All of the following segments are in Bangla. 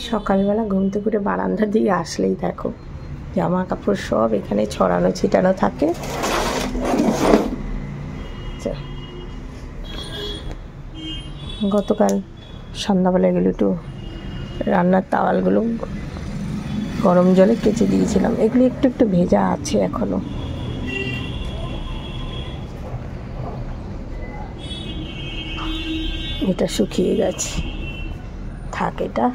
সকালবেলা ঘুম থেকে উঠে বারান্দার দিকে আসলেই দেখো জামা কাপড় সব এখানে ছড়ানো ছিটানো থাকে। গতকাল সন্ধ্যাবেলা এগুলো একটু রান্নার তাওয়ালগুলো গরম জলে কেচে দিয়েছিলাম, এগুলো একটু একটু ভেজা আছে এখনো। এটা শুকিয়ে গেছে, থাক। এটা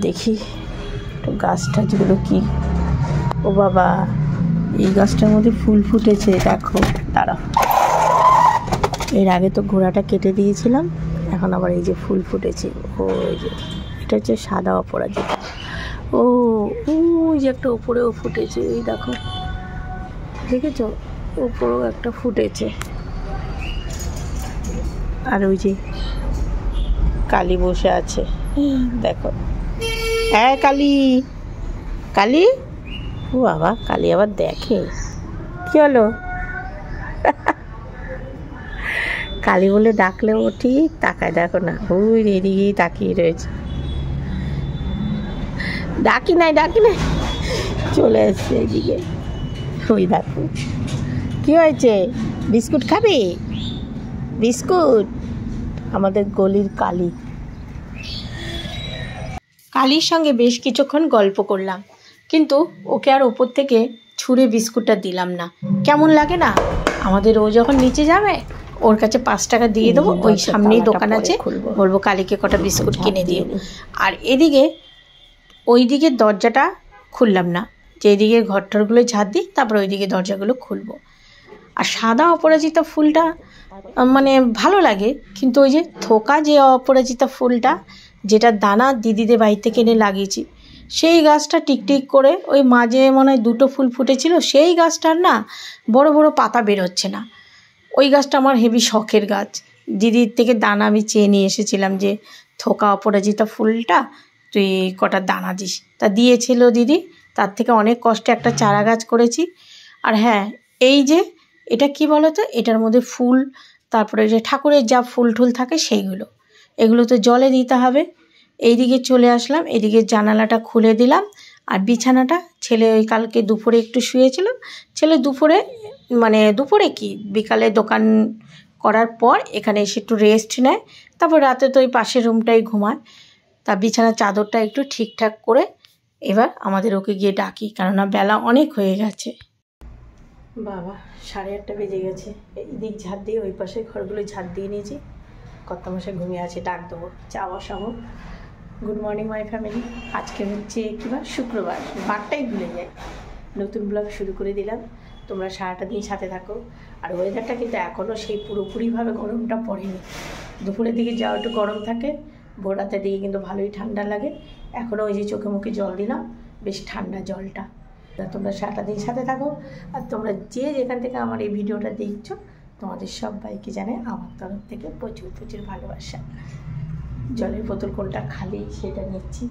দেখি একটু গাছ টাছগুলো কি। ও বাবা, এই গাছটার মধ্যে ফুল ফুটেছে দেখো, দাঁড়াও। এর আগে তো গোড়াটা কেটে দিয়েছিলাম, এখন আবার এই যে ফুল ফুটেছে। ও এই যে এটা হচ্ছে সাদা অপরাজিতা। ও ওই যে একটা ওপরেও ফুটেছে, এই দেখো, দেখেছো ওপরেও একটা ফুটেছে। আর ওই যে কালী বসে আছে দেখো। হ্যাঁ কালী, কালী, ও বাবা, কালী আবার দেখে। কি হলো? কালী বলে ডাকলে ও ঠিক তাকায়, দেখো না, ওই এদিকেই তাকিয়ে রয়েছে। ডাকি নাই, ডাকি নাই, চলে এসছে এদিকে। ওই দেখো, কি হয়েছে? বিস্কুট খাবি? বিস্কুট? আমাদের গলির কালী। কালীর সঙ্গে বেশ কিছুক্ষণ গল্প করলাম, কিন্তু ওকে আর ওপর থেকে ছুঁড়ে বিস্কুটটা দিলাম না। কেমন লাগে না? আমাদের ও যখন নিচে যাবে ওর কাছে 5 টাকা দিয়ে দেবো, ওই সামনেই দোকান আছে, বলবো কালীকে কটা বিস্কুট কিনে দিয়ে। আর এদিকে ওই দিকের দরজাটা খুললাম না, যে এদিকে ঘরটরগুলো ঝাড় দিই, তারপর ওই দিকে দরজাগুলো খুলবো। আর সাদা অপরাজিতা ফুলটা মানে ভালো লাগে, কিন্তু ওই যে থোকা যে অপরাজিতা ফুলটা, যেটা দানা দিদিদের বাড়ি থেকে এনে লাগিয়েছি, সেই গাছটা টিকটিক করে ওই মাঝে মনে হয় 2টো ফুল ফুটেছিল, সেই গাছটার না বড় বড় পাতা বেরোচ্ছে না। ওই গাছটা আমার হেভি শখের গাছ। দিদির থেকে দানা আমি চেয়ে নিয়ে এসেছিলাম যে থোকা অপরাজিতা ফুলটা তুই কটা দানা দিস, তা দিয়েছিল দিদি। তার থেকে অনেক কষ্টে একটা চারা গাছ করেছি। আর হ্যাঁ, এই যে এটা কি বলো তো, এটার মধ্যে ফুল, তারপরে যে ঠাকুরের যা ফুল টুল থাকে সেইগুলো, এগুলো তো জলে দিতে হবে। এইদিকে চলে আসলাম, এদিকে জানালাটা খুলে দিলাম। আর বিছানাটা ছেলে ওই কালকে দুপুরে একটু শুয়েছিল, ছেলে দুপুরে মানে দুপুরে কি বিকালে দোকান করার পর এখানে এসে একটু রেস্ট নেয়, তারপর রাতে তো ওই পাশের রুমটাই ঘুমায়। তা বিছানার চাদরটা একটু ঠিকঠাক করে এবার আমাদের ওকে গিয়ে ডাকি, কেননা বেলা অনেক হয়ে গেছে। বাবা 8:30 বেজে গেছে। এই দিক ঝাড় দিয়ে ওই পাশে ঘরগুলো ঝাড় দিয়ে নিয়েছি। কর্তামশাই ঘুমিয়ে আছে, ডাক দেবো, চা বসাবো। Good morning my family. আজকে হচ্ছে কিবার শুক্রবার, বারটাই ভুলে যায়। নতুন ব্লগ শুরু করে দিলাম, তোমরা সারাটা দিন সাথে থাকো। আর ওয়েদারটা কিন্তু এখনও সেই পুরোপুরিভাবে গরমটা পড়েনি। দুপুরের দিকে যাওয়া একটু গরম থাকে, ভোর রাতের দিকে কিন্তু ভালোই ঠান্ডা লাগে। এখনও ওই যে চোখে মুখে জল দিলাম, বেশ ঠান্ডা জলটা। তোমরা সারাটা দিন সাথে থাকো। আর তোমরা যে যেখান থেকে আমার এই ভিডিওটা দেখছো, তোমাদের সবাইকে জানে আমার তরফ থেকে প্রচুর প্রচুর ভালোবাসা। জলের বোতল কোনটা খালি সেটা নিচ্ছি,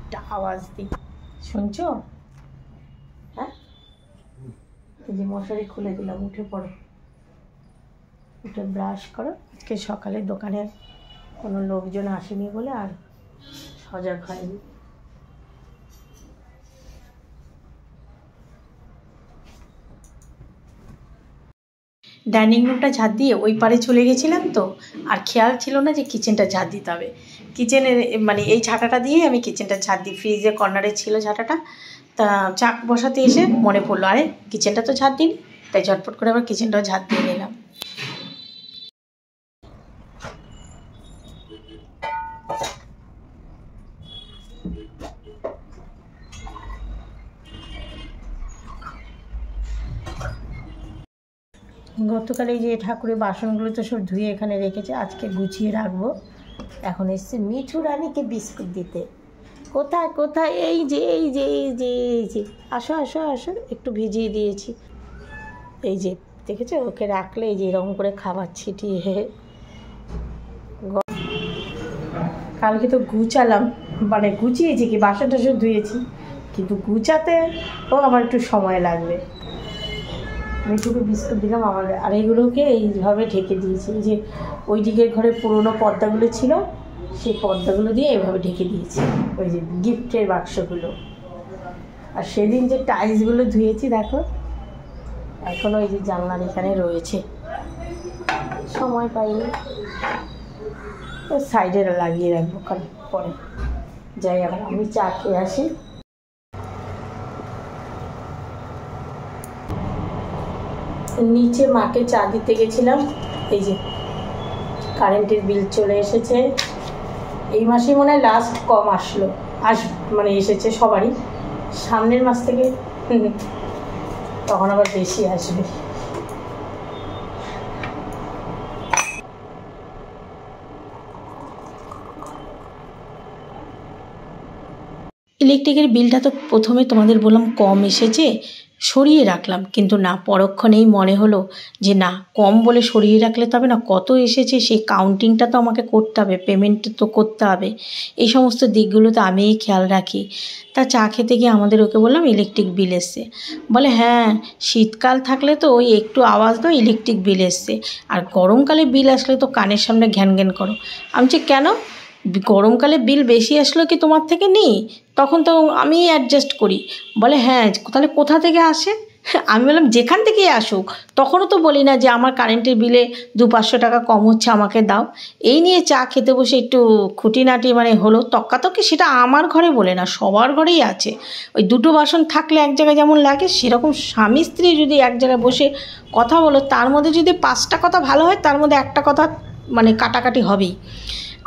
একটা আওয়াজ দিই, শুনছো? হ্যাঁ, এই যে মশারি খুলে দিলাম, উঠে পড়ো, উঠে ব্রাশ করো। আজকে সকালে দোকানে কোনো লোকজন আসেনি বলে আর সজাগ হয়নি। ডাইনিং রুমটা ঝাড় দিয়ে ওই পারে চলে গেছিলাম তো, আর খেয়াল ছিল না যে কিচেনটা ঝাড় দিতে হবে। কিচেনের মানে এই ঝাঁটাটা দিয়ে আমি কিচেনটা ঝাড় দিই, ফ্রিজের কর্নারে ছিল ঝাঁটাটা। তা চাক বসাতে এসে মনে পড়লো, আরে কিচেনটা তো ঝাড় দিই, তাই ঝটপট করে আবার কিচেনটাও ঝাড় দিয়ে নিলাম। গতকাল এই যে ঠাকুরের বাসনগুলো তো সব ধুয়ে এখানে রেখেছে, আজকে গুছিয়ে রাখবো। এখন এসছে মিঠু রানীকে বিস্কুট দিতে। কোথায় কোথায়? এই যে এই যে এই যে এই যে, আসো আসো আসো, একটু ভিজিয়ে দিয়েছি। এই যে দেখেছো, ওকে রাখলে এই যে এরকম করে খাবার ছিটিয়ে। কালকে তো গুছালাম, মানে গুছিয়েছি কি, বাসন টাসন ধুয়েছি, কিন্তু গুছাতে ও আমার একটু সময় লাগবে। মিঠুকে বিস্কুট দিলাম আর এইগুলোকে এইভাবে ঢেকে দিয়েছি। যে ওই দিকের ঘরে পুরোনো পর্দাগুলো ছিল, সেই পর্দাগুলো দিয়ে এভাবে ঢেকে দিয়েছি, ওই যে গিফটের বাক্সগুলো। আর সেদিন যে টাইলসগুলো ধুয়েছি দেখো এখনও ওই যে জানলার এখানে রয়েছে, সময় পাইনি, সাইডে লাগিয়ে রাখবো, কারণ পরে যাই আবার আমি চা খেয়ে আসি। নিচে মাকে চা দিতে গেছিলাম, এই যে কারেন্টের বিল চলে এসেছে। এই মাসে মনে হয় লাস্ট কম আসলো, মানে এসেছে সবারই, সামনের মাস থেকে তখন আবার বেশি আসবে। ইলেকট্রিকের বিলটা তো প্রথমে তোমাদের বললাম কম এসেছে, সরিয়ে রাখলাম, কিন্তু না, পরক্ষণেই মনে হলো যে না, কম বলে সরিয়ে রাখলে তবে না, কত এসেছে সেই কাউন্টিংটা তো আমাকে করতে হবে, পেমেন্ট তো করতে হবে, এই সমস্ত দিকগুলো তো আমিই খেয়াল রাখি। তা চা খেতে গিয়ে আমাদের ওকে বললাম ইলেকট্রিক বিল এসছে, বলে হ্যাঁ শীতকাল থাকলে তো ওই একটু আওয়াজ দাও ইলেকট্রিক বিল এসছে, আর গরমকালে বিল আসলে তো কানের সামনে ঘ্যান ঘ্যান করো। আমি বলছি কেন, গরমকালে বিল বেশি আসলো কি তোমার থেকে নিই, তখন তো আমি অ্যাডজাস্ট করি। বলে হ্যাঁ তাহলে কোথা থেকে আসে? আমি বললাম যেখান থেকেই আসুক, তখনও তো বলি না যে আমার কারেন্টের বিলে 200-500 টাকা কম হচ্ছে আমাকে দাও। এই নিয়ে চা খেতে বসে একটু খুঁটিনাটি মানে হলো তক্কাতক্কি, সেটা আমার ঘরে বলে না, সবার ঘরেই আছে। ওই দুটো বাসন থাকলে এক জায়গায় যেমন লাগে, সেরকম স্বামী স্ত্রী যদি এক জায়গায় বসে কথা বলো, তার মধ্যে যদি 5টা কথা ভালো হয়, তার মধ্যে একটা কথা মানে কাটাকাটি হবেই।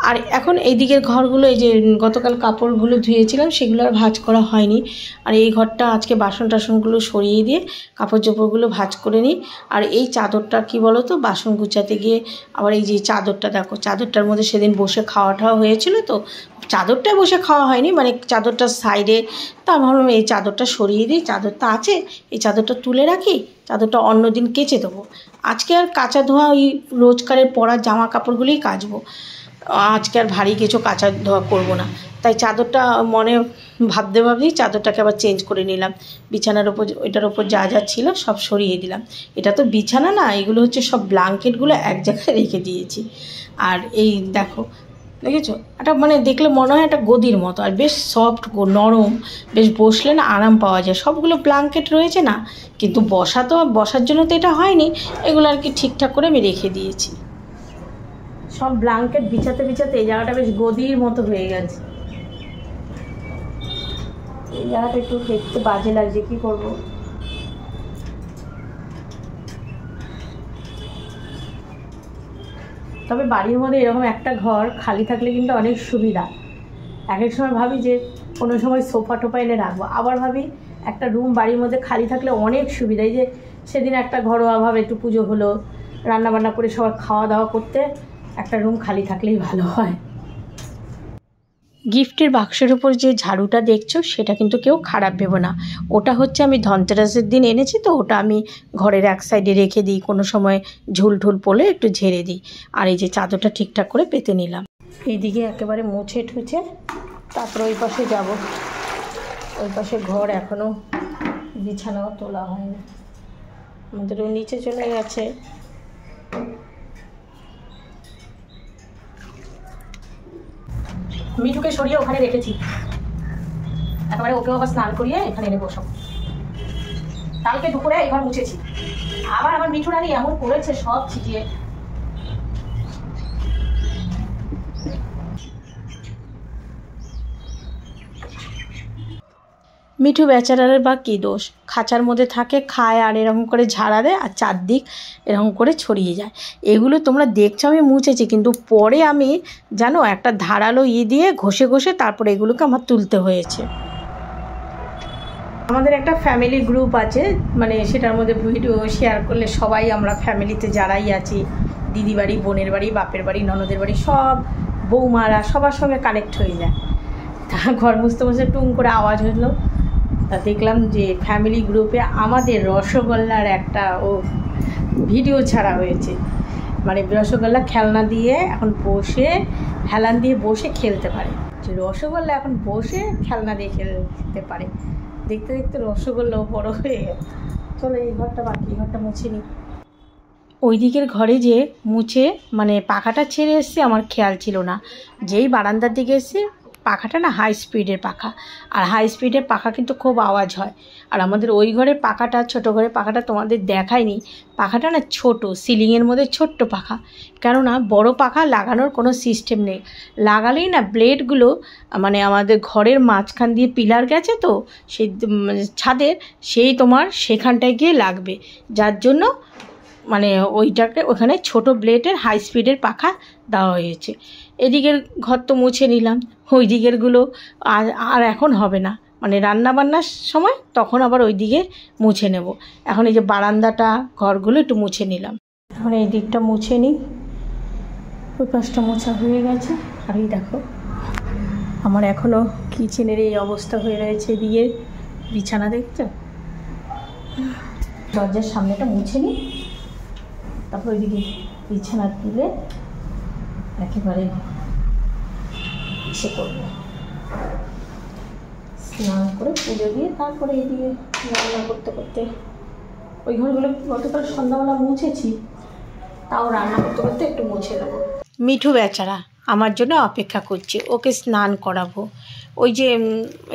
আর এখন এই দিকের ঘরগুলো, এই যে গতকাল কাপড়গুলো ধুয়েছিলাম সেগুলো আর ভাঁজ করা হয়নি, আর এই ঘরটা আজকে বাসন টাসনগুলো সরিয়ে দিয়ে কাপড় চোপড়গুলো ভাঁজ করে নিই। আর এই চাদরটা কি বলো তো, বাসন গুছাতে গিয়ে আবার এই যে চাদরটা দেখো, চাদরটার মধ্যে সেদিন বসে খাওয়া টাওয়া হয়েছিল, তো চাদরটায় বসে খাওয়া হয়নি, মানে চাদরটার সাইডে, তা ভাবলাম এই চাদরটা সরিয়ে দিই, চাদরটা আছে এই চাদরটা তুলে রাখি, চাদরটা অন্য দিন কেচে দেবো। আজকে আর কাচা ধোয়া ওই রোজকারের পরা জামা কাপড়গুলোই কাচবো, আজকে আর ভারী কিছু কাচা ধোয়া করবো না। তাই চাদরটা মনে ভাবতেই চাদরটাকে আবার চেঞ্জ করে নিলাম, বিছানার ওপর ওইটার ওপর যা যা ছিল সব সরিয়ে দিলাম। এটা তো বিছানা না, এগুলো হচ্ছে সব ব্ল্যাঙ্কেটগুলো এক জায়গায় রেখে দিয়েছি। আর এই দেখো দেখেছো, একটা মানে দেখলে মনে হয় একটা গদির মতো, আর বেশ সফট নরম, বেশ বসলে না আরাম পাওয়া যায়। সবগুলো ব্ল্যাঙ্কেট রয়েছে না, কিন্তু বসার জন্য তো এটা হয়নি, এগুলো আর কি ঠিকঠাক করে আমি রেখে দিয়েছি। সব ব্ল্যাঙ্কেট বিছাতে বিছাতে এই জায়গাটা বেশ গদির মতো হয়ে গেছে। এই জায়গাটা একটু দেখতে বাজে লাগছে, কি করব। তবে বাড়ির মধ্যে এরকম একটা ঘর খালি থাকলে কিন্তু অনেক সুবিধা। এক এক সময় ভাবি যে কোনো সময় সোফা টোফা এনে রাখবো, আবার ভাবি একটা রুম বাড়ির মধ্যে খালি থাকলে অনেক সুবিধা। এই যে সেদিন একটা ঘরোয়াভাবে একটু পুজো হলো, রান্নাবান্না করে সবার খাওয়া দাওয়া করতে একটা রুম খালি থাকলেই ভালো হয়। গিফটের বাক্সের উপর যে ঝাড়ুটা দেখছো সেটা কিন্তু কেউ খারাপ ভেবো না, ওটা হচ্ছে আমি ধনতেরাসের দিন এনেছি, তো ওটা আমি ঘরের এক সাইডে রেখে দিই, কোনো সময় ঝুল ঢুল পড়লে একটু ঝেড়ে দিই। আর এই যে চাদরটা ঠিকঠাক করে পেতে নিলাম, এইদিকে একেবারে মুছে ঠুছে তারপরে ওই পাশে যাব। ওই পাশে ঘর এখনও বিছানাও তোলা হয়নি, আমাদেরও নিচে চলে গেছে। মিঠুকে সরিয়ে ওখানে রেখেছি, একেবারে ওকে আবার স্নান করিয়ে এখানে এনে বসাবো। কালকে দুপুরে এই ঘর মুছেছি, আবার আমার মিঠু রানী এমন করেছে সব ছিটিয়ে। মিঠু বেচারার বা কী দোষ, খাঁচার মধ্যে থাকে, খায় আর এরকম করে ঝাড়া দেয় আর চারদিক এরকম করে ছড়িয়ে যায়। এগুলো তোমরা দেখছো আমি মুছেছি, কিন্তু পরে আমি জানো একটা ধারালো দিয়ে ঘষে ঘষে তারপরে এগুলোকে আমার তুলতে হয়েছে। আমাদের একটা ফ্যামিলি গ্রুপ আছে, মানে সেটার মধ্যে ভিডিও শেয়ার করলে সবাই আমরা ফ্যামিলিতে যারাই আছি, দিদি বাড়ি, বোনের বাড়ি, বাপের বাড়ি, ননদের বাড়ি, সব বৌমারা সবার সঙ্গে কানেক্ট হয়ে যায়। তা ঘর মুছতে মুছতে টুং করে আওয়াজ হলো, তা দেখলাম যে ফ্যামিলি গ্রুপে আমাদের রসগোল্লার একটা ভিডিও ছাড়া হয়েছে। মানে রসগোল্লা খেলনা দিয়ে এখন বসে হেলান দিয়ে বসে খেলতে পারে, যে রসগোল্লা এখন বসে খেলনা দিয়ে খেলতে পারে। দেখতে দেখতে রসগোল্লাও বড় হয়ে গেল। চলো এই ঘরটা বাকি, এই ঘরটা মুছে নিই। ওই দিকের ঘরে যে মুছে মানে পাখাটা ছেড়ে এসছে আমার খেয়াল ছিল না। যেই বারান্দার দিকে এসছে পাখাটা না হাই স্পিডের পাখা, আর হাই স্পিডের পাখা কিন্তু খুব আওয়াজ হয়। আর আমাদের ওই ঘরের পাখাটা, ছোটো ঘরের পাখাটা তোমাদের দেখায়নি, পাখাটা না ছোট, সিলিংয়ের মধ্যে ছোট্ট পাখা। কেননা বড় পাখা লাগানোর কোনো সিস্টেম নেই, লাগালেই না ব্লেডগুলো মানে আমাদের ঘরের মাঝখান দিয়ে পিলার গেছে তো সেই ছাদের, সেই তোমার সেখানটায় গিয়ে লাগবে, যার জন্য মানে ওইটাকে ওখানে ছোট ব্লেডের হাই স্পিডের পাখা দেওয়া হয়েছে। এদিকের ঘর তো মুছে নিলাম, ওই দিকেরগুলো আর এখন হবে না, মানে রান্না বান্নার সময় তখন আবার ওই দিকে মুছে নেব। এখন এই যে বারান্দাটা ঘরগুলো একটু মুছে নিলাম, এখন এই দিকটা মুছে নিই। ওই পাশটা মোছা হয়ে গেছে। আর এই দেখো আমার এখনও কিচেনের এই অবস্থা হয়ে রয়েছে, এদিকে বিছানা দেখছো, দরজার সামনেটা মুছে নিই, তারপর ওইদিকে বিছানা তুলে একেবারে ইসে করবো, স্নান করে পুজো দিয়ে তারপরে এইদিকে রান্না করতে করতে ওই ঘরগুলো গতকাল সন্ধ্যাবেলা মুছেছি, তাও রান্না করতে করতে একটু মুছে দেবো। মিঠু বেচারা আমার জন্য অপেক্ষা করছে, ওকে স্নান করাবো। ওই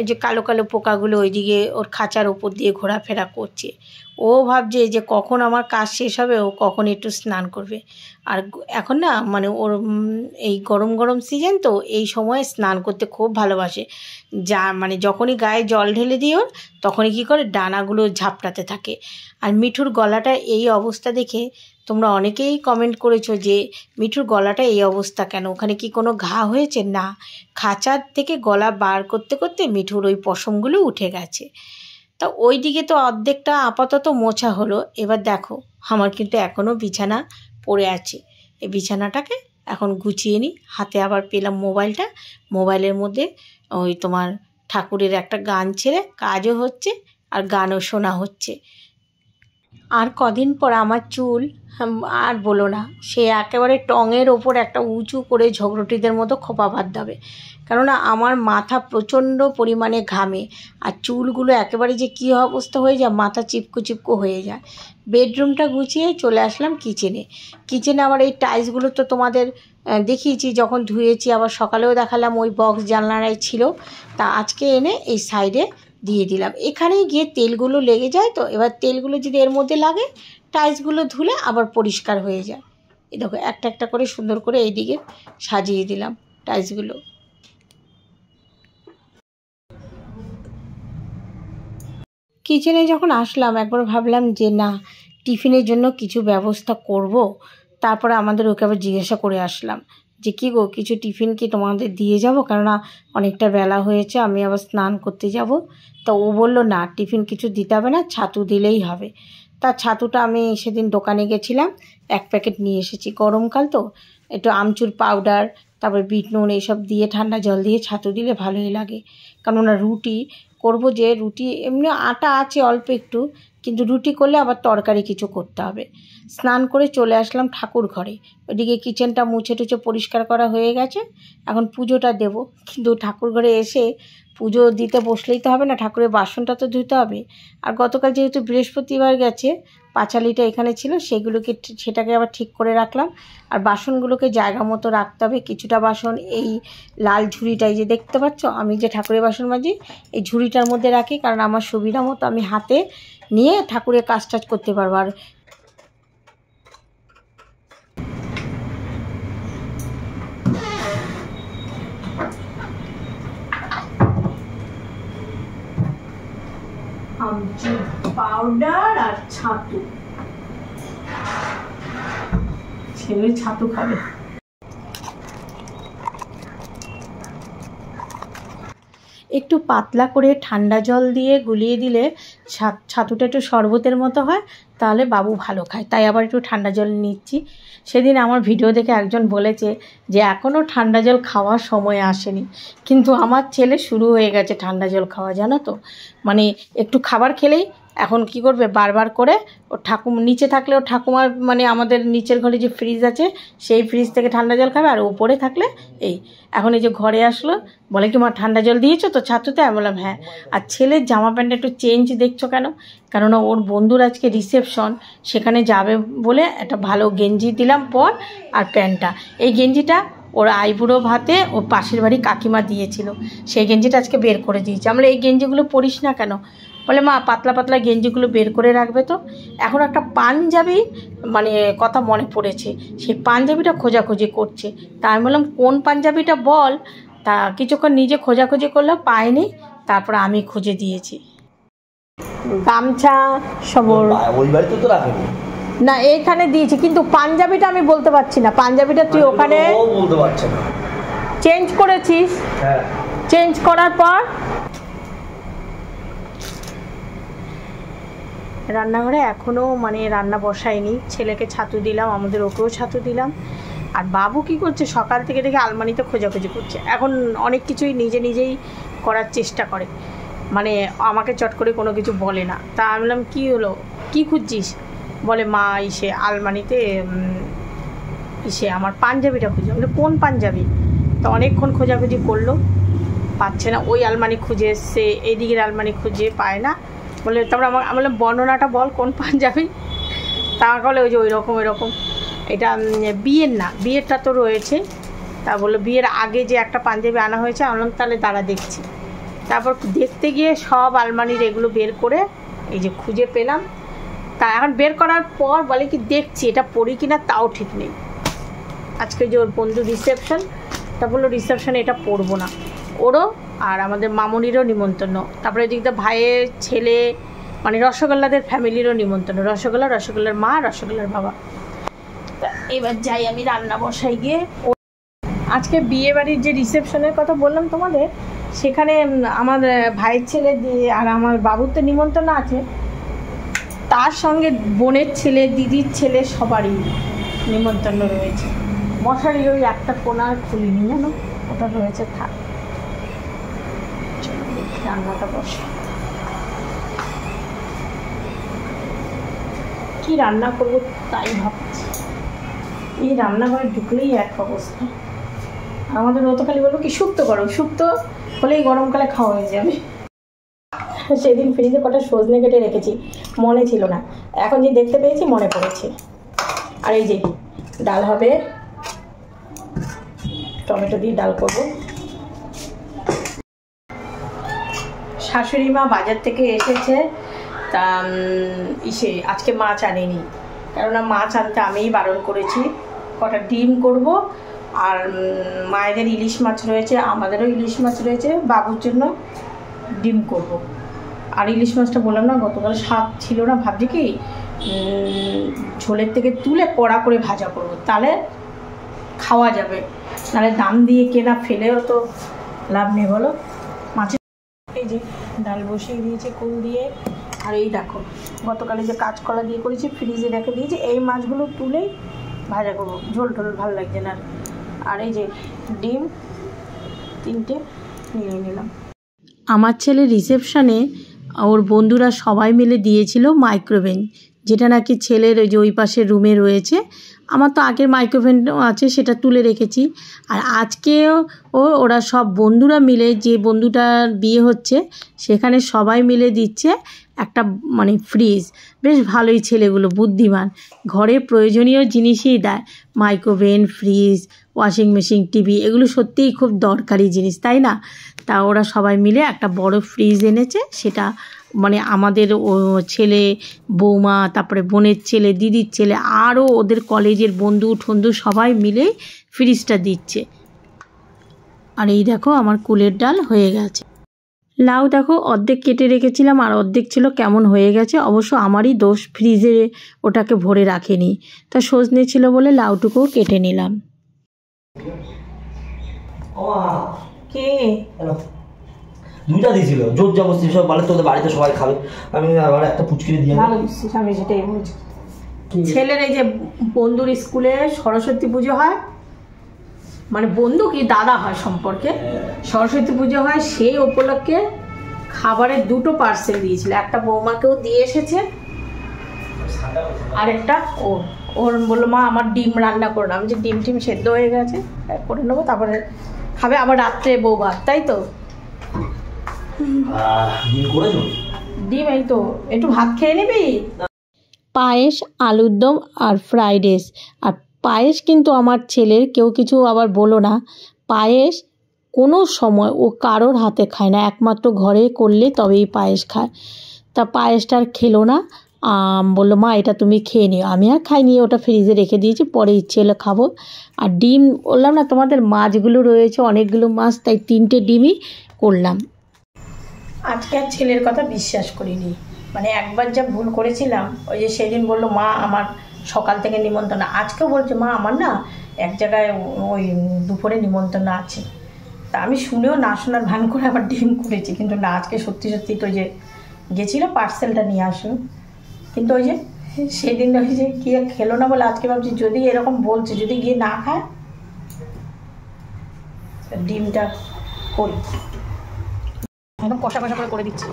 যে কালো কালো পোকাগুলো ওইদিকে ওর খাঁচার ওপর দিয়ে ঘোরাফেরা করছে, ও ভাবছে যে কখন আমার কাজ শেষ হবে, ও কখন একটু স্নান করবে। আর এখন না মানে ওর এই গরম গরম সিজন তো, এই সময়ে স্নান করতে খুব ভালোবাসে। যা মানে যখনই গায়ে জল ঢেলে দিই ওর, তখনই কী করে ডানাগুলো ঝাপটাতে থাকে। আর মিঠুর গলাটা এই অবস্থা দেখে তোমরা অনেকেই কমেন্ট করেছো যে মিঠুর গলাটা এই অবস্থা কেন, ওখানে কি কোনো ঘা হয়েছে? না, খাঁচার থেকে গলা বার করতে করতে মিঠুর ওই পশমগুলো উঠে গেছে। তা ওই দিকে তো অর্ধেকটা আপাতত মোছা হলো। এবার দেখো আমার কিন্তু এখনও বিছানা পড়ে আছে, এই বিছানাটাকে এখন গুছিয়ে নিই। হাতে আবার পেলাম মোবাইলটা, মোবাইলের মধ্যে ওই তোমার ঠাকুরের একটা গান ছেড়ে কাজও হচ্ছে আর গানও শোনা হচ্ছে। আর কদিন পর আমার চুল আর বলো না, সে একেবারে টঙের ওপর একটা উঁচু করে ঝগড়টিদের মতো খোপা বাঁধ দেবে। কেননা আমার মাথা প্রচণ্ড পরিমাণে ঘামে, আর চুলগুলো একেবারে যে কী অবস্থা হয়ে যায়, মাথা চিপকো চিপকো হয়ে যায়। বেডরুমটা গুছিয়ে চলে আসলাম কিচেনে। কিচেনে আবার এই টাইলসগুলো তো তোমাদের দেখিয়েছি যখন ধুয়েছি, আবার সকালেও দেখালাম ওই বক্স জানলাটাই ছিল, তা আজকে এনে এই সাইডে দিয়ে দিলাম। এখানেই গিয়ে তেলগুলো লেগে যায়, তো এবার তেলগুলো যদি এর মধ্যে লাগে টাইলসগুলো ধুলে আবার পরিষ্কার হয়ে যায়। এই দেখো একটা একটা করে সুন্দর করে এইদিকে সাজিয়ে দিলাম টাইলসগুলো। কিচেনে যখন আসলাম একবার ভাবলাম যে না, টিফিনের জন্য কিছু ব্যবস্থা করব। তারপরে আমাদের ওকে আবার জিজ্ঞাসা করে আসলাম যে কী গো, কিছু টিফিন কি তোমাদের দিয়ে যাব, কেননা অনেকটা বেলা হয়েছে, আমি আবার স্নান করতে যাব। তা ও বললো না, টিফিন কিছু দিতে হবে না, ছাতু দিলেই হবে। তা ছাতুটা আমি সেদিন দোকানে গেছিলাম, 1 প্যাকেট নিয়ে এসেছি। গরমকাল তো একটু আমচুর পাউডার, তারপরে বিট নুন এইসব দিয়ে ঠান্ডা জল দিয়ে ছাতু দিলে ভালোই লাগে। কেননা রুটি করব, যে রুটি এমনি আটা আছে অল্প একটু, কিন্তু রুটি করলে আবার তরকারি কিছু করতে হবে। স্নান করে চলে আসলাম ঠাকুর ঘরে, ওইদিকে কিচেনটা মুছে টুছে পরিষ্কার করা হয়ে গেছে। এখন পুজোটা দেব, কিন্তু ঠাকুর ঘরে এসে পুজো দিতে বসলেই তো হবে না, ঠাকুরের বাসনটা তো ধুতে হবে। আর গতকাল যেহেতু বৃহস্পতিবার গেছে, পাঁচালিটা এখানে ছিল, সেটাকে আবার ঠিক করে রাখলাম। আর বাসনগুলোকে জায়গা মতো রাখতে হবে। কিছুটা বাসন এই লাল ঝুড়িটাই যে দেখতে পাচ্ছ, আমি যে ঠাকুরের বাসন মাজি এই ঝুড়িটার মধ্যে রাখি, কারণ আমার সুবিধা মতো আমি হাতে নিয়ে ঠাকুরের কাজ টাজ করতে পারবো। আর আমচুর পাউডার আর ছাতু, ছেলে ছাতু খাবে। একটু পাতলা করে ঠান্ডা জল দিয়ে গুলিয়ে দিলে ছাতুটা একটু শরবতের মতো হয়, তাহলে বাবু ভালো খায়। তাই আবার একটু ঠান্ডা জল নিচ্ছি। সেদিন আমার ভিডিও দেখে একজন বলেছে যে এখনও ঠান্ডা জল খাওয়ার সময় আসেনি, কিন্তু আমার ছেলে শুরু হয়ে গেছে ঠান্ডা জল খাওয়া, জানো তো। মানে একটু খাবার খেলেই এখন কি করবে, বারবার করে ও নিচে থাকলে ও ঠাকুমার মানে আমাদের নিচের ঘরে যে ফ্রিজ আছে সেই ফ্রিজ থেকে ঠান্ডা জল খাবে, আর উপরে থাকলে এই। এখন এই যে ঘরে আসলো, বলে কি মা ঠান্ডা জল দিয়েছো তো ছাতুতে? আমি বললাম হ্যাঁ। আর ছেলের জামা প্যান্টটা একটু চেঞ্জ দেখছো কেন? কেননা ওর বন্ধুর আজকে রিসেপশন, সেখানে যাবে বলে একটা ভালো গেঞ্জি দিলাম পর, আর প্যান্টটা, এই গেঞ্জিটা ওর আইবুড়ো ভাতে ও পাশের বাড়ি কাকিমা দিয়েছিল, সেই গেঞ্জিটা আজকে বের করে দিয়েছি। আমরা এই গেঞ্জিগুলো পরিস না কেন? বলে মা পাতলা পাতলা গেঞ্জিগুলো বের করে রাখবে তো। এখন একটা পাঞ্জাবি মানে কথা মনে পড়েছে, সেই পাঞ্জাবিটা খোঁজাখুঁজি করছে। তা আমি বললাম কোন পাঞ্জাবিটা বল। তা কিছুক্ষণ নিজে খোঁজাখুঁজি করলো, পায়নি, তারপর আমি খুঁজে দিয়েছি। গামছা সব ওই বাড়িতে তো রাখেনি না, এইখানে দিয়েছি, কিন্তু পাঞ্জাবিটা আমি বলতে পারছি না। পাঞ্জাবিটা তুই ওখানে বলতে পারছে না, চেঞ্জ করেছিস। হ্যাঁ চেঞ্জ করার পর রান্নাঘরে এখনও মানে রান্না বসায়নি, ছেলেকে ছাতু দিলাম, আমাদের ওকেও ছাতু দিলাম। আর বাবু কি করছে, সকাল থেকে দেখে আলমারিতে খোঁজাখুঁজি করছে। এখন অনেক কিছুই নিজেই করার চেষ্টা করে, মানে আমাকে চট করে কোনো কিছু বলে না। তা আমি বললাম কী হলো, কী খুঁজছিস? বলে মা ইসে আলমারিতে আমার পাঞ্জাবিটা খুঁজে। বলে কোন পাঞ্জাবি? তো অনেকক্ষণ খোঁজাখুঁজি করলো, পাচ্ছে না। ওই আলমারি খুঁজে এসছে, এইদিকের আলমারি খুঁজে পায় না। বলে তারপরে আমি বললাম বর্ণনাটা বল কোন পাঞ্জাবি। তা আমাকে বলে ওই যে ওই রকম এটা বিয়ের না, বিয়েরটা তো রয়েছে। তা বললো বিয়ের আগে যে একটা পাঞ্জাবি আনা হয়েছে। আমি বললাম তাহলে দাঁড়া দেখছি। তারপর দেখতে গিয়ে সব আলমারির এগুলো বের করে এই যে খুঁজে পেলাম। তা এখন বের করার পর বলে কি দেখছি এটা পড়ি কিনা তাও ঠিক নেই। আজকে যে ওর বন্ধু রিসেপশন, তা বললো রিসেপশনে এটা পড়বো না। ওরও আর আমাদের মামুনিরও নিমন্ত্রণ, তারপরে এদিকটা ভাইয়ের ছেলে মানে রসগোল্লাদের ফ্যামিলিরও নিমন্ত্রণ, রসগোল্লার মা, রসগোল্লার বাবা। তা এবার যাই আমি রান্না বসাই গিয়ে। আজকে বিয়ে বাড়ির যে রিসেপশনের কথা বললাম তোমাদের, সেখানে আমার ভাইয়ের ছেলে আর আমার বাবুর তো নিমন্ত্রণ আছে, তার সঙ্গে বোনের ছেলে, দিদির ছেলে সবারই নিমন্ত্রণ রয়েছে। মশারির ওই একটা কোনার খুলিনি জানো, ওটা রয়েছে, থাক। রান্নাটা বসে কি রান্না করবো তাই ভাবছি। এই রান্নাঘরে ঢুকলেই এক অবস্থা। আমাদের ও তো খালি বলবো কি শুক্তো করো, শুক্তো হলেই গরমকালে খাওয়া হয়ে যাবে। সেদিন ফ্রিজে কটা সজনে কেটে রেখেছি, মনে ছিল না, এখন যে দেখতে পেয়েছি মনে পড়েছে। আর এই যে ডাল হবে, টমেটো দিয়ে ডাল করব। শাশুড়ি মা বাজার থেকে এসেছে, তা আজকে মাছ আনেনি, কেননা মাছ আনতে আমিই বারণ করেছি। কটা ডিম করব, আর মায়েদের ইলিশ মাছ রয়েছে, আমাদেরও ইলিশ মাছ রয়েছে, বাবুর জন্য ডিম করব। আর ইলিশ মাছটা বললাম না গতকাল স্বাদ ছিল না, ভাবছি কি ঝোলের থেকে তুলে কড়া করে ভাজা করব, তাহলে খাওয়া যাবে, নাহলে দাম দিয়ে কেনা ফেলেও তো লাভ নেই বলো। মাছের এই যে ডাল বসিয়ে দিয়েছে কুল দিয়ে। আর এই দেখো গতকালে যে কাঁচকলা দিয়ে করেছি ফ্রিজে রেখে দিয়েছি, এই মাছগুলো তুলেই ভাজা করবো, ঝোল টোল ভালো লাগছে না। আর এই যে ডিম 3টে নিয়ে নিলাম। আমার ছেলে রিসেপশনে ওর বন্ধুরা সবাই মিলে দিয়েছিল মাইক্রোওভেন, যেটা নাকি ছেলের ওই যে ওই পাশের রুমে রয়েছে। আমার তো আগের মাইক্রোওভেন আছে, সেটা তুলে রেখেছি। আর আজকেও ওরা সব বন্ধুরা মিলে, যে বন্ধুটার বিয়ে হচ্ছে সেখানে সবাই মিলে দিচ্ছে একটা মানে ফ্রিজ। বেশ ভালোই ছেলেগুলো, বুদ্ধিমান, ঘরে প্রয়োজনীয় জিনিসই দেয়, micro oven, fridge, washing machine, TV, এগুলো সত্যিই খুব দরকারি জিনিস, তাই না? তা ওরা সবাই মিলে একটা বড় ফ্রিজ এনেছে, সেটা মানে আমাদের ও ছেলে, বৌমা, তারপরে বোনের ছেলে, দিদির ছেলে, আরও ওদের কলেজের বন্ধু ঠন্ধু সবাই মিলেই ফ্রিজটা দিচ্ছে। আর এই দেখো আমার কুলের ডাল হয়ে গেছে। লাউ দেখো অর্ধেক কেটে রেখেছিলাম, আর অর্ধেক ছিল কেমন হয়ে গেছে, অবশ্য আমারই দোষ, ফ্রিজে ওটাকে ভরে রাখিনি। তা সজনে ছিল বলে লাউটুকুও কেটে নিলাম। কে দুইটা দিয়েছিল জোর জবরদস্তি, সব বলে তোদের বাড়িতে সবাই খাবে, আমি আবার একটা পুচকিরে দিয়ে ভালো দিচ্ছিস, আমি সেটাই বলছি। ছেলের এই যে বন্ধুর স্কুলে সরস্বতী পুজো হয়, মানে বন্ধু কি দাদা হয় সম্পর্কে, সরস্বতী পুজো হয়, সেই উপলক্ষে খাবারের 2টো পার্সেল দিয়েছিল, একটা বৌমাকেও দিয়ে এসেছে, আরেকটা ওর বললো মা আমার ডিম রান্না করো না। আমি যে ডিম সেদ্ধ হয়ে গেছে করে নেবো, তারপরে খাবে আবার রাত্রে বউ ভাত, তাই তো? ডিম এই তো একটু ভাত খেয়ে নিবি। পায়েস, আলুর দম আর ফ্রাইড রাইস। আর পায়েস কিন্তু আমার ছেলের, কেউ কিছু আবার বলো না, পায়েস কোনো সময় ও কারোর হাতে খায় না, একমাত্র ঘরে করলে তবেই পায়েস খায়। তা পায়েসটা আর খেলো না, বললো মা এটা তুমি খেয়ে নিও। আমি আর খাইনি, ওটা ফ্রিজে রেখে দিয়েছি, পরে ইচ্ছে হলে খাবো। আর ডিম বললাম না তোমাদের মাছগুলো রয়েছে অনেকগুলো মাছ, তাই 3টে ডিমই করলাম। আজকে আর ছেলের কথা বিশ্বাস করিনি, মানে একবার যা ভুল করেছিলাম, ওই যে সেদিন বললো মা আমার সকাল থেকে নিমন্ত্রণ, আজকেও বলছে মা আমার না এক জায়গায় ওই দুপুরে নিমন্ত্রণ আছে। তা আমি শুনেও না শোনার ভান করে আবার ডিম করেছি, কিন্তু না, আজকে সত্যি তো যে গেছিলো পার্সেলটা নিয়ে আসলো, কিন্তু ওই যে সেদিন ওই যে কি খেলো না বলে আজকে ভাবছি যদি এরকম বলছে, যদি গিয়ে না খায় ডিমটা করি, একদম কষা করে দিচ্ছি।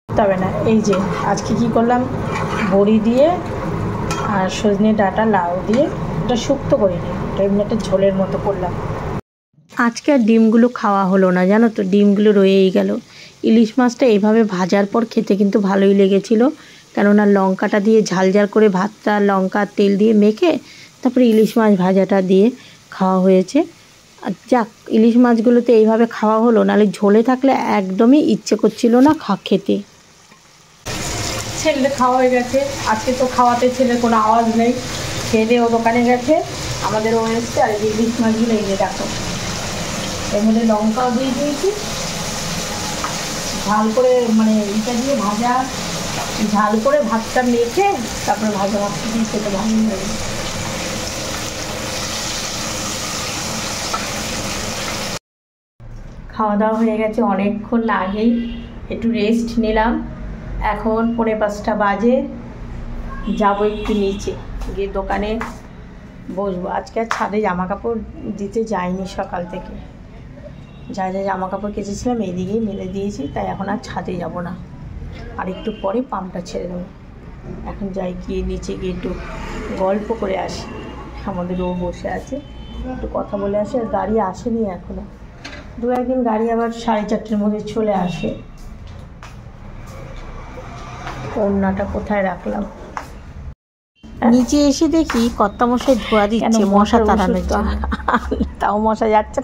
তবে না, এই যে আজকে কি করলাম, বড়ি দিয়ে আর সজনে ডাঁটা লাউ দিয়ে এটা শুক্তো করিনি, এটা এমনি একটা ঝোলের মতো করলাম। আজকে আর ডিমগুলো খাওয়া হলো না, জানো তো, ডিমগুলো রয়েই গেল। ইলিশ মাছটা এভাবে ভাজার পর খেতে কিন্তু ভালোই লেগেছিলো, কেননা লঙ্কাটা দিয়ে ঝাল করে ভাতটা লঙ্কা তেল দিয়ে মেখে তারপরে ইলিশ মাছ ভাজাটা দিয়ে খাওয়া হয়েছে। আর যাক, ইলিশ মাছগুলোতে এইভাবে খাওয়া হলো, নাহলে ঝোলে থাকলে একদমই ইচ্ছে করছিল না খেতে। ছেলে খাওয়া হয়ে গেছে, আজকে তো খাওয়াতে ছেলের কোনো আওয়াজ নেই, খেয়ে ও দোকানে গেছে, আমাদের ও এসছে। আর ইলিশ মাছগুলো এই যে দেখো, এর মধ্যে লঙ্কাও দিয়ে দিয়েছি, ঝাল করে মানে এটা দিয়ে ভাজা, ঝাল করে ভাতটা মেখে তারপরে ভাজা মাছটা দিয়ে খেতে ভালো লাগে। খাওয়া দাওয়া হয়ে গেছে অনেকক্ষণ আগেই, একটু রেস্ট নিলাম। এখন 4:45 বাজে, যাবো একটু নিচে গিয়ে দোকানে বসবো। আজকে আর ছাদে জামা কাপড় দিতে যাইনি, সকাল থেকে যা জামা কাপড় কেচেছিলাম এইদিকেই মেলে দিয়েছি, তাই এখন আর ছাদে যাব না, আর একটু পরে পাম্পটা ছেড়ে দেবো। এখন যাই, গিয়ে নিচে গিয়ে একটু গল্প করে আসি, আমাদের ও বসে আছে, একটু কথা বলে আসি। আর গাড়ি আসেনি এখনও, 2-1 দিন গাড়ি আবার 4:30টার মধ্যে চলে আসে। ওড়নাটা কোথায় রাখলাম, নিচে এসে দেখি কর্তামশাই ধোয়া দিচ্ছে মশা তাড়ানোর জন্য, তাও মশা যাচ্ছে।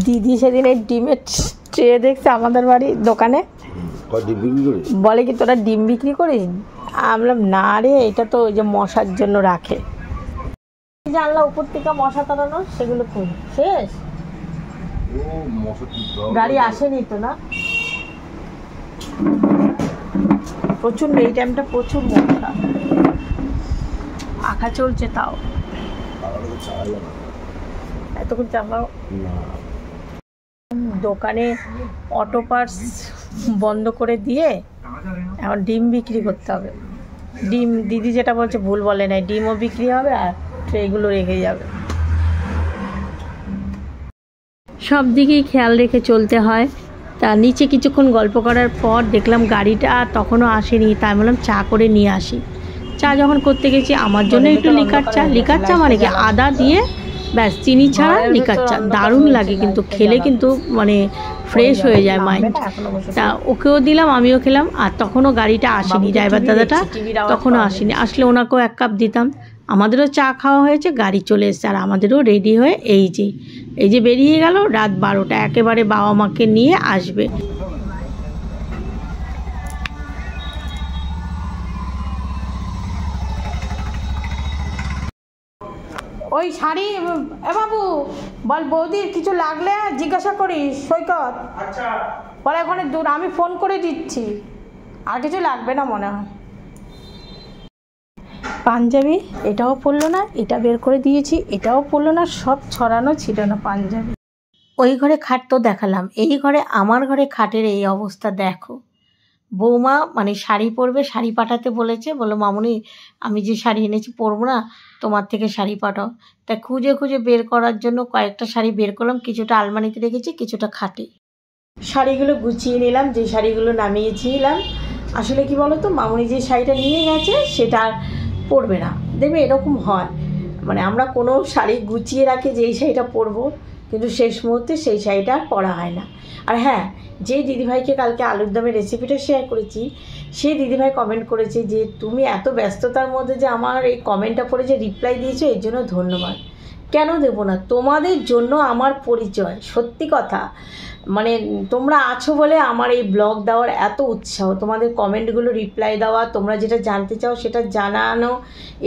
দিদি সেদিন এই ডিমের ট্রে দেখছে আমাদের বাড়ির দোকানে, বলে কি তোরা ডিম বিক্রি করিস? আমি বললাম না রে, এটা তো ওই যে মশার জন্য রাখে। জানলা উপর থেকে মশা তাড়ানো, সেগুলো করি শেষ, গাড়ি আসেনি তো না, প্রচুর এই টাইমটা প্রচুর মশা, পাখা চলছে তাও এতক্ষণ চালাও। দোকানে অটো পার্টস বন্ধ করে দিয়ে এখন ডিম বিক্রি করতে হবে। ডিম দিদি যেটা বলছে ভুল বলে নাই, ডিমও বিক্রি হবে আর ট্রেগুলো রেখে যাবে। সব দিকেই খেয়াল রেখে চলতে হয়। তা নিচে কিছুক্ষণ গল্প করার পর দেখলাম গাড়িটা তখনও আসেনি, তাই বললাম চা করে নিয়ে আসি। চা যখন করতে গেছি আমার জন্য একটু লিকার চা মানে কি আদা দিয়ে ব্যাস, চিনি ছাড়া লিকার চা, দারুণ লাগে কিন্তু খেলে, কিন্তু মানে ফ্রেশ হয়ে যায় মাইন্ড। তা ওকেও দিলাম, আমিও খেলাম। আর তখনও গাড়িটা আসেনি, ড্রাইভার দাদাটা তখনও আসেনি, আসলে ওনাকেও 1 কাপ দিতাম। আমাদেরও চা খাওয়া হয়েছে, গাড়ি চলে এসেছে, আর আমাদেরও রেডি হয়ে এই যে বেরিয়ে গেল। রাত 12টা একেবারে বাবা মাকে নিয়ে আসবে। ওই শাড়ি বাবু বল, বৌদির কিছু লাগলে জিজ্ঞাসা করিস সৈকত। আচ্ছা বল, ওখানে দূর, আমি ফোন করে দিচ্ছি, আর কিছু লাগবে না মনে হয়। পাঞ্জাবি এটাও পরলো না, এটা বের করে দিয়েছি, এটাও পরলো না, সব ছড়ানো ছিল না পাঞ্জাবি। ওই ঘরে খাট তো দেখালাম, এই ঘরে আমার ঘরে খাটের এই অবস্থা দেখো, বৌমা মানে শাড়ি পরবে, শাড়ি পাঠাতে বলেছে, বললো মামুনি আমি যে শাড়ি এনেছি পরবো না, তোমার থেকে শাড়ি পাঠাও। তা খুঁজে খুঁজে বের করার জন্য কয়েকটা শাড়ি বের করলাম, কিছুটা আলমারিতে রেখেছি, কিছুটা খাটে। শাড়িগুলো গুছিয়ে নিলাম, যে শাড়িগুলো নামিয়েছিলাম। আসলে কি বলো তো, মামুনি যে শাড়িটা নিয়ে গেছে সেটা আর পরবে না, দেখবে এরকম হয়, মানে আমরা কোনো শাড়ি গুছিয়ে রাখি যে এই শাড়িটা পরবো, কিন্তু শেষ মুহূর্তে সেই শাড়িটা আর পরা হয় না। আর হ্যাঁ, যে দিদিভাইকে কালকে আলুর দমের রেসিপিটা শেয়ার করেছি, সেই দিদিভাই কমেন্ট করেছে যে তুমি এত ব্যস্ততার মধ্যে যে আমার এই কমেন্টটা পড়ে যে রিপ্লাই দিয়েছো, এর জন্য ধন্যবাদ। কেন দেবো না, তোমাদের জন্য আমার পরিচয়, সত্যি কথা। মানে তোমরা আছো বলে আমার এই ব্লগ দেওয়ার এত উৎসাহ, তোমাদের কমেন্টগুলো রিপ্লাই দেওয়া, তোমরা যেটা জানতে চাও সেটা জানানো,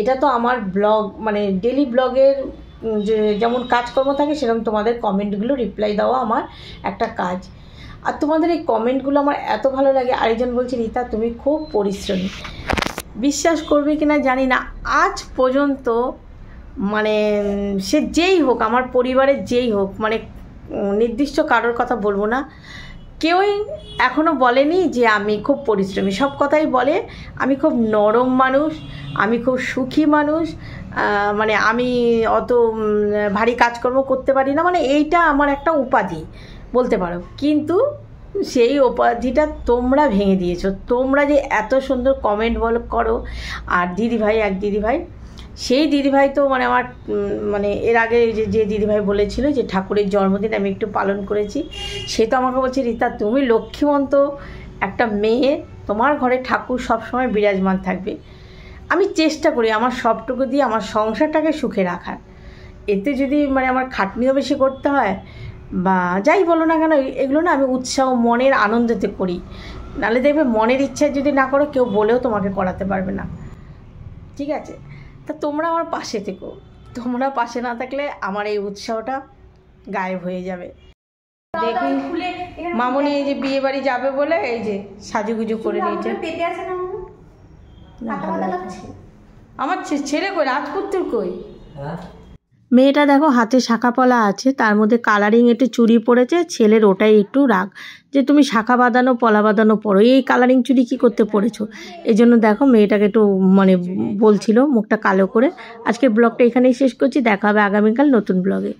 এটা তো আমার ব্লগ মানে ডেলি ব্লগের যেমন কাজকর্ম থাকে, সেরকম তোমাদের কমেন্টগুলো রিপ্লাই দেওয়া আমার একটা কাজ। আর তোমাদের এই কমেন্টগুলো আমার এত ভালো লাগে। আরেকজন বলছে রীতা তুমি খুব পরিশ্রমী। বিশ্বাস করবে কি না জানি না, আজ পর্যন্ত মানে সে যেই হোক, আমার পরিবারের যেই হোক, মানে নির্দিষ্ট কারোর কথা বলবো না, কেউই এখনও বলেনি যে আমি খুব পরিশ্রমী। সব কথাই বলে আমি খুব নরম মানুষ, আমি খুব সুখী মানুষ, মানে আমি অত ভারী কাজকর্ম করতে পারি না, মানে এইটা আমার একটা উপাধি বলতে পারো। কিন্তু সেই উপাধিটা তোমরা ভেঙে দিয়েছো, তোমরা যে এত সুন্দর কমেন্ট করো। আর দিদিভাই, এক দিদিভাই, সেই দিদিভাই তো মানে আমার মানে এর আগে যে দিদিভাই বলেছিল যে ঠাকুরের জন্মদিন আমি একটু পালন করেছি, সে তো আমাকে বলছে রীতা তুমি লক্ষ্মীমন্ত একটা মেয়ে, তোমার ঘরে ঠাকুর সবসময় বিরাজমান থাকবে। আমি চেষ্টা করি আমার সবটুকু দিয়ে আমার সংসারটাকে সুখে রাখার। এতে যদি মানে আমার খাটনিও বেশি করতে হয় বা যাই বলো না কেন, এগুলো না আমি উৎসাহ মনের আনন্দতে করি। নাহলে দেখবে মনের ইচ্ছা যদি না করো, কেউ বলেও তোমাকে করাতে পারবে না, ঠিক আছে? তা তোমরা আমার পাশে থেকো, তোমরা পাশে না থাকলে আমার এই উৎসাহটা গায়েব হয়ে যাবে। দেখি মামুনি এই যে বিয়ে বাড়ি যাবে বলে এই যে সাজুগুজু করে নিয়েছে। আমার ছেলে কই, রাজপুত্র কই? মেয়েটা দেখো হাতে শাখা পলা আছে, তার মধ্যে কালারিং একটু চুড়ি পরেছে, ছেলের ওটাই একটু রাগ যে তুমি শাখা বাঁধানো পলা বাঁধানো পরো, এই কালারিং চুড়ি কী করতে পরেছো। এই জন্য দেখো মেয়েটাকে একটু মানে বলছিল মুখটা কালো করে। আজকের ব্লগটা এখানেই শেষ করছি, দেখা হবে আগামীকাল নতুন ব্লগে।